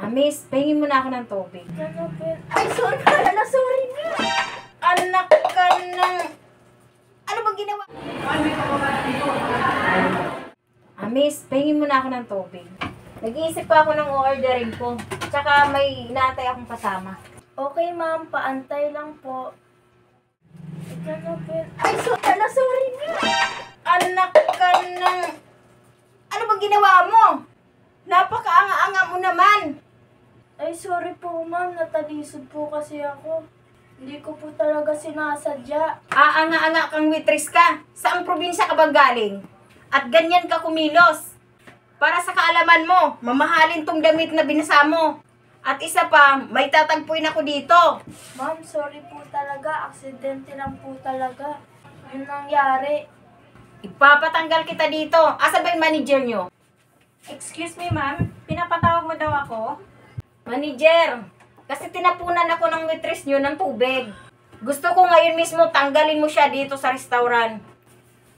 Miss, pahingin mo na ako ng tubig. Ay, sorry na, sorry na. Anak ka ng... Ano bang ginawa? Miss, pahingin mo na ako ng tubig. Nag-iisip pa ako ng orderin ko. Tsaka may inaantay akong kasama. Okay, ma'am. Paantay lang po. Ay, sorry na. Anak ka ng... Ano bang ginawa mo? Napakaanga-anga mo naman. Ay, sorry po, ma'am. Natalisod po kasi ako. Hindi ko po talaga sinasadya. Aanga-anga kang waitress ka. Saang probinsya ka bang galing? At ganyan ka kumilos. Para sa kaalaman mo, mamahalin tong damit na binasa mo. At isa pa, may tatagpuin ako dito. Ma'am, sorry po talaga. Aksidente lang po talaga. Yun nangyari. Ipapatanggal kita dito. Asa ba yung manager nyo? Excuse me, ma'am. Pinapatawag mo daw ako? Manager, kasi tinapunan ako ng waitress nyo ng tubig. Gusto ko ngayon mismo tanggalin mo siya dito sa restaurant.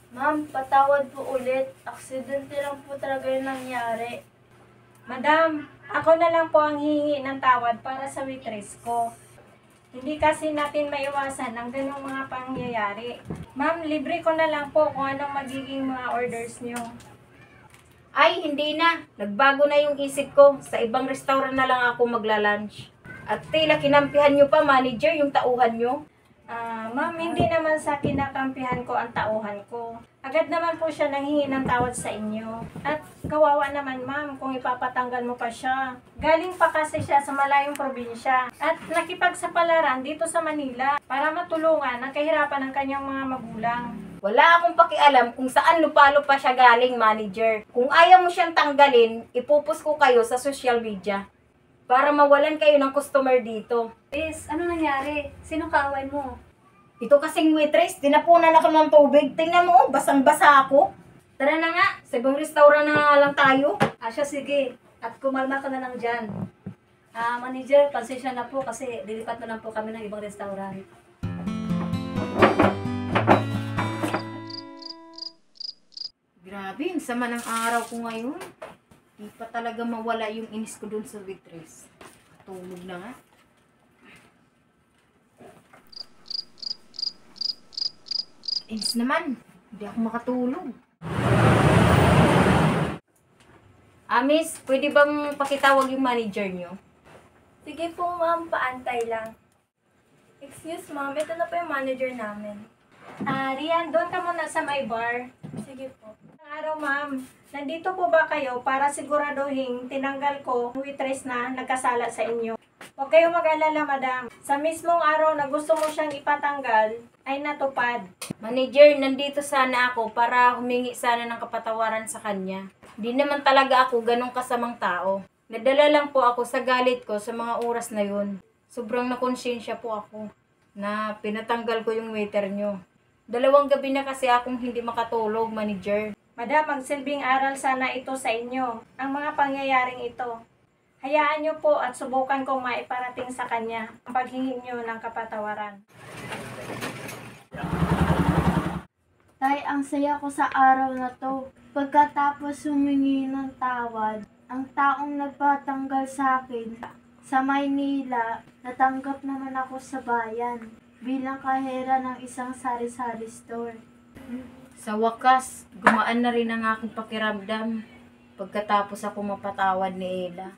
Ma'am, patawad po ulit. Aksidente lang po talaga yung nangyari. Madam, ako na lang po ang hihingi ng tawad para sa waitress ko. Hindi kasi natin maiwasan ang ganung mga pangyayari. Ma'am, libre ko na lang po kung anong magiging mga orders niyo. Ay, hindi na. Nagbago na yung isip ko. Sa ibang restaurant na lang ako magla-lunch. At tila kinampihan nyo pa, manager, yung tauhan nyo. Ma'am, hindi naman sa kinakampihan ko ang tauhan ko. Agad naman po siya nanghingi ng tawad sa inyo. At kawawa naman, ma'am, kung ipapatanggal mo pa siya. Galing pa kasi siya sa malayong probinsya. At nakipagsapalaran dito sa Manila para matulungan ang kahirapan ng kanyang mga magulang. Wala akong pakialam kung saan lupa-lupa siya galing, manager. Kung ayaw mo siyang tanggalin, ipupus ko kayo sa social media. Para mawalan kayo ng customer dito. Miss, ano nangyari? Sino kaaway mo? Ito kasing waitress, tinapunan ako ng tubig. Tingnan mo, basang-basa ako. Tara na nga, sa ibang restaurant na nga lang tayo. Asya, sige. At kumalma ka na lang dyan. Manager, pasensya na po kasi lilipat na lang po kami ng ibang restaurant. Grabe, ang sama ng araw ko ngayon. Di pa talaga mawala yung inis ko dun sa waitress. Tulog na nga. Inis naman. Hindi ako makatulog. Miss, pwede bang pakitawag yung manager nyo? Sige po, ma'am. Paantay lang. Excuse, ma'am. Ito na po yung manager namin. Rian, doon ka muna sa my bar. Sige po. Magandang araw, ma'am. Nandito po ba kayo para siguraduhin tinanggal ko ang waitress na nagkasala sa inyo? Huwag kayong mag-alala, madam. Sa mismong araw na gusto mo siyang ipatanggal, ay natupad. Manager, nandito sana ako para humingi sana ng kapatawaran sa kanya. Di naman talaga ako ganong kasamang tao. Nadala lang po ako sa galit ko sa mga oras na yun. Sobrang nakonsensya po ako na pinatanggal ko yung waiter nyo. 2 gabi na kasi akong hindi makatulog, manager. Madam, magsilbing aral sana ito sa inyo, ang mga pangyayaring ito. Hayaan niyo po at subukan kong maiparating sa kanya ang paghingi niyo ng kapatawaran. Tay, ang saya ko sa araw na to. Pagkatapos humingi ng tawad, ang taong nagpatanggal sa akin sa Maynila, natanggap naman ako sa bayan bilang kahera ng isang sari-sari store. Sa wakas, gumaan na rin ang aking pakiramdam pagkatapos ako mapatawad ni Ella.